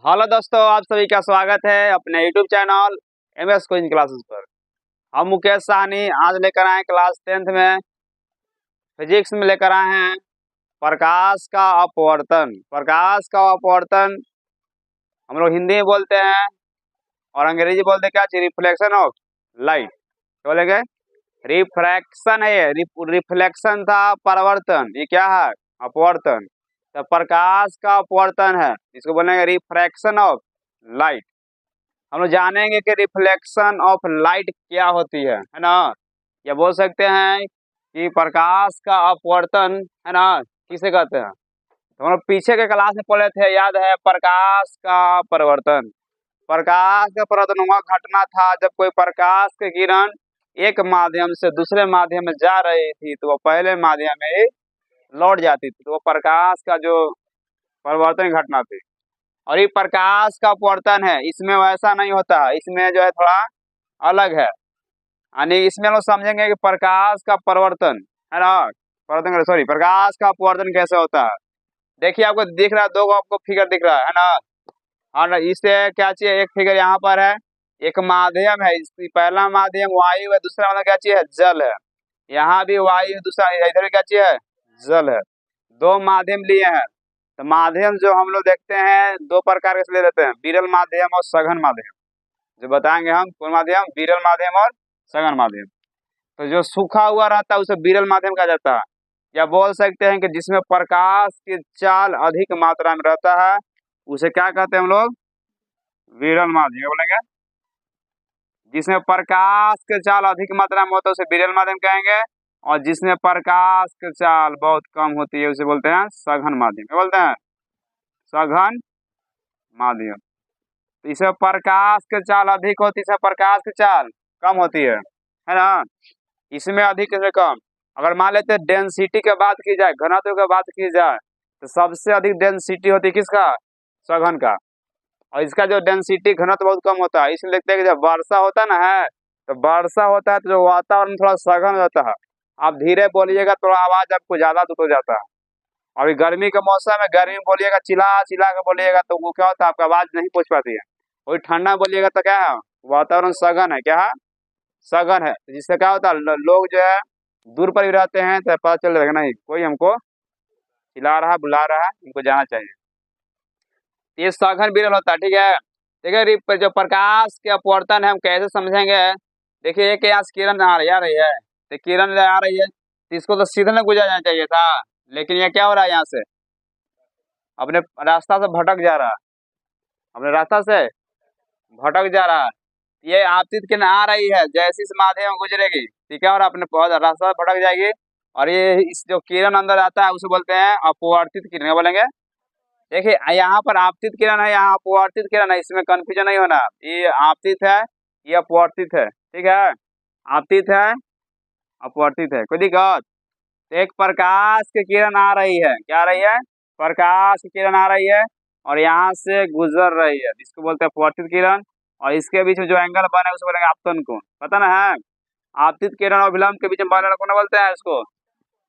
Hello दोस्तों, आप सभी का स्वागत है अपने YouTube channel MS coaching classes पर। हम मुकेश साहनी आज लेकर आए क्लास 10th में फिजिक्स में लेकर आए हैं प्रकाश का अपवर्तन। प्रकाश का अपवर्तन हम लोग हिंदी में बोलते हैं और अंग्रेजी बोलते क्या? Reflection of light. क्या बोलेंगे? रिफ्रैक्शन है, ये रिफ्लेक्शन था, परावर्तन ये क्या है? अपवर्तन। तो प्रकाश का अपवर्तन है, इसको बोलेंगे रिफ्रैक्शन ऑफ लाइट। हम लोग जानेंगे कि रिफ्लेक्शन ऑफ लाइट क्या होती है ना। या बोल सकते हैं कि प्रकाश का अपवर्तन है ना किसे कहते हैं। तो हम लोग पीछे के क्लास में पढ़े थे, याद है? प्रकाश का परिवर्तन। प्रकाश का परिवर्तन वह घटना था जब कोई प्रकाश की किरण एक माध्यम से दूसरे माध्यम में जा रही थी तो वो पहले माध्यम में ही लौट जाती थी, तो वो प्रकाश का जो परिवर्तन घटना थी। और ये प्रकाश का अपवर्तन है, इसमें वैसा नहीं होता है, इसमें जो है थोड़ा अलग है। यानी इसमें हम लोग समझेंगे कि प्रकाश का परिवर्तन है ना, परिवर्तन सॉरी प्रकाश का अपवर्तन कैसे होता है। देखिए आपको दिख रहा है, दो आपको फिगर दिख रहा है ना। और इससे क्या चाहिए? एक फिगर यहाँ पर है, एक माध्यम है, इसकी पहला माध्यम वायु है, दूसरा माध्यम क्या चाहिए? जल है। यहाँ भी वायु, दूसरा इधर भी क्या चाहिए? जल है। दो माध्यम लिए हैं। तो माध्यम जो हम लोग देखते हैं दो प्रकार के ले लेते हैं, विरल माध्यम और सघन माध्यम। जो बताएंगे हम कौन माध्यम? विरल माध्यम और सघन माध्यम। तो जो सूखा हुआ रहता है उसे विरल माध्यम कहा जाता है। या बोल सकते हैं कि जिसमें प्रकाश की चाल अधिक मात्रा में रहता है उसे क्या कहते हैं हम लोग? विरल माध्यम बोलेंगे। जिसमें प्रकाश की चाल अधिक मात्रा में होता है उसे विरल माध्यम कहेंगे, और जिसमें प्रकाश की चाल बहुत कम होती है उसे बोलते हैं सघन माध्यम। क्या बोलते हैं? सघन माध्यम। तो इसमें प्रकाश की चाल अधिक होती है, इसमें प्रकाश की चाल कम होती है ना। इसमें अधिक से कम। अगर मान लेते हैं डेंसिटी की बात की जाए, घनत्व की बात की जाए, तो सबसे अधिक डेंसिटी होती है किसका? सघन का। और इसका जो डेंसिटी घनत्व बहुत कम होता है, इसलिए देखते हैं कि जब वर्षा होता है ना है, तो वर्षा होता है तो जो वातावरण थोड़ा सघन होता है। आप धीरे बोलिएगा थोड़ा आवाज आपको ज्यादा दूर हो जाता है। अभी गर्मी का मौसम है, गर्मी में बोलिएगा चिल्ला चिल्ला के बोलिएगा तो वो क्या होता है? आपका आवाज नहीं पहुंच पाती है। वही ठंडा बोलिएगा तो क्या है? वातावरण सघन है। क्या है? सघन है। जिससे क्या होता है, लोग जो है दूर पर भी रहते हैं तो पता चल जाएगा नहीं कोई हमको चिल्ला रहा बुला रहा है, इनको जाना चाहिए। ये सघन विरल होता है, ठीक है। देखिए जो प्रकाश के अपवर्तन है हम कैसे समझेंगे। देखिए एक यहाँ से किरण आ रही है, तो किरण आ रही है तो इसको तो सीधे न गुजर जाना चाहिए था, लेकिन ये क्या हो रहा है? यहाँ से अपने रास्ता से भटक जा रहा है, अपने रास्ता से भटक जा रहा है। ये आपतित किरण आ रही है, जैसे इस माध्यम में गुजरेगी ठीक है, और अपने रास्ता से भटक जाएगी। और ये इस जो किरण अंदर आता है उसे बोलते हैं अपवर्तित किरण। क्या बोलेंगे? देखिए यहाँ पर आपतित किरण है, यहाँ अपवर्तित किरण है, इसमें कंफ्यूजन नहीं होना। ये आपतित है, ये अपवर्तित है, ठीक है। आपतित है, अपवर्तित है, कोई दिक्कत? तो एक प्रकाश की किरण आ रही है, क्या आ रही है? प्रकाश की किरण आ रही है और यहाँ से गुजर रही है, इसको बोलते हैं अपवर्तित किरण। और इसके बीच में जो एंगल बना है उसे बोलेंगे आपतन कोण। पता ना है? आपतित किरण और विलंब के बीच में बनने वाला कोण बोलते हैं इसको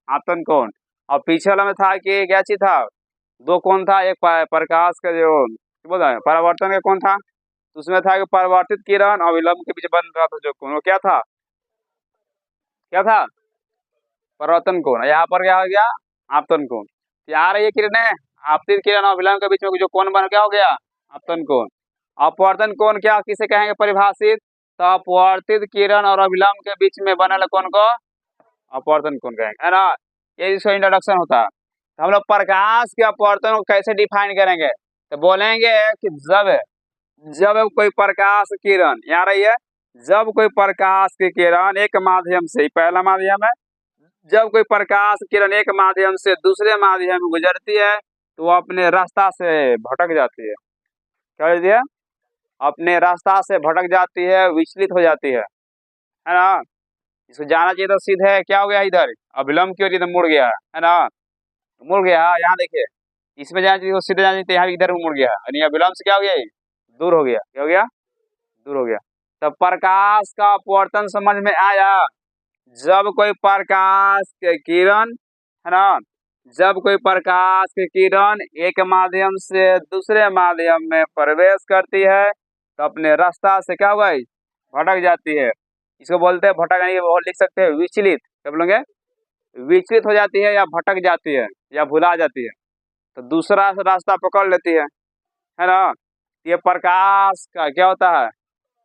आपतन कोण। और पीछे वाला में था कि क्या चीज था? दो कोण था, एक प्रकाश का जो क्या बोलता है परावर्तन का कोण था, तो उसमें था कि परावर्तित किरण और विलंब के बीच बन रहा था जो कोण, वो क्या था? क्या था? परावर्तन कोण। यहाँ पर क्या हो गया? आपतन कोण। आ रही है किरणें, आपतित किरण और विलंब के बीच में जो कोण बन क्या हो गया? आपतन कोण। अपवर्तन कोण क्या किसे कहेंगे परिभाषित? तो अपवर्तित किरण और अभिलंब के बीच में बने वाले कोण को अपवर्तन कोण कहेंगे, है ना। ये इसका इंट्रोडक्शन होता है। तो हम लोग प्रकाश के अपवर्तन को कैसे डिफाइन करेंगे? तो बोलेंगे कि जब जब कोई प्रकाश किरण यहाँ रही है, जब कोई प्रकाश की किरण एक माध्यम से, पहला माध्यम है, जब कोई प्रकाश किरण एक माध्यम से दूसरे माध्यम में गुजरती है तो वो अपने रास्ता से भटक जाती है। क्या कहती है? अपने रास्ता से भटक जाती है, विचलित हो जाती है ना। इसको जाना चाहिए तो सीधे क्या हो गया? इधर अभिलंब की ओर इधर मुड़ गया है ना, मुड़ गया। यहाँ देखिए इसमें जाना चाहिए तो सीधे जाना चाहिए, यहाँ इधर मुड़ गया, यानी अभिलंब से क्या हो गया? दूर हो गया। क्या हो गया? दूर हो गया। तो प्रकाश का अपवर्तन समझ में आया। जब कोई प्रकाश के किरण है ना जब कोई प्रकाश की किरण एक माध्यम से दूसरे माध्यम में प्रवेश करती है तो अपने रास्ता से क्या होगा, भटक जाती है। इसको बोलते हैं भटक, नहीं वो लिख सकते हैं विचलित, क्या बोलेंगे, विचलित हो जाती है या भटक जाती है या भुला जाती है, तो दूसरा रास्ता पकड़ लेती है ना। ये प्रकाश का क्या होता है,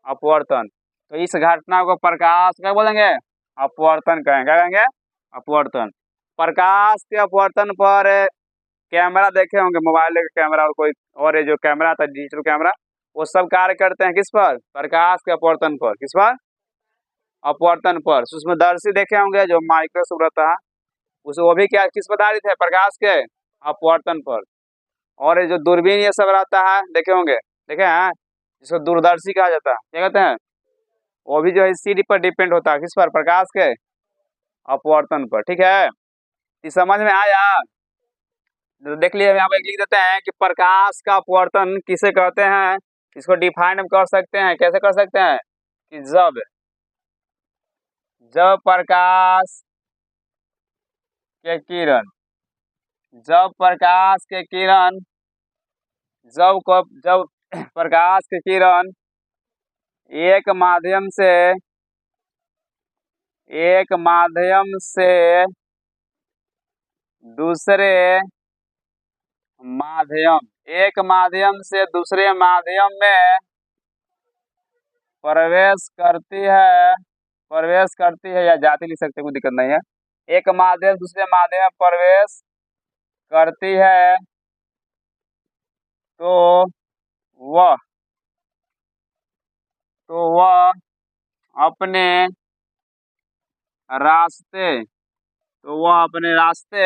अपवर्तन। तो इस घटना को प्रकाश क्या बोलेंगे, अपवर्तन कहेंगे, क्या कहेंगे, अपवर्तन। प्रकाश के अपवर्तन पर कैमरा देखे होंगे, मोबाइल का कैमरा और कोई और ये जो कैमरा था डिजिटल कैमरा, वो सब कार्य करते हैं किस पर, प्रकाश के अपवर्तन पर। किस पर, अपवर्तन पर। सूक्ष्मदर्शी देखे होंगे जो माइक्रोस्कोप रहता है, उसे वो भी क्या किस पर आधारित है, प्रकाश के अपवर्तन पर। और ये जो दूरबीन ये सब रहता है देखे होंगे, देखे हैं, जिसको दूरदर्शी कहा जाता है, क्या कहते हैं, वो भी जो है सीडी पर डिपेंड होता है, किस पर, प्रकाश के अपवर्तन पर। ठीक है, इस समझ में आया। तो देख लिए, यहाँ पे लिख देते हैं कि प्रकाश का अपवर्तन किसे कहते हैं। इसको डिफाइन हम कर सकते हैं, कैसे कर सकते हैं, कि जब जब प्रकाश के किरण जब प्रकाश के किरण जब प्रकाश के किरण एक माध्यम से दूसरे माध्यम एक माध्यम से दूसरे माध्यम में प्रवेश करती है या जाती, लिख सकते, कोई दिक्कत नहीं है। एक माध्यम दूसरे माध्यम में प्रवेश करती है तो वह अपने रास्ते तो वह अपने रास्ते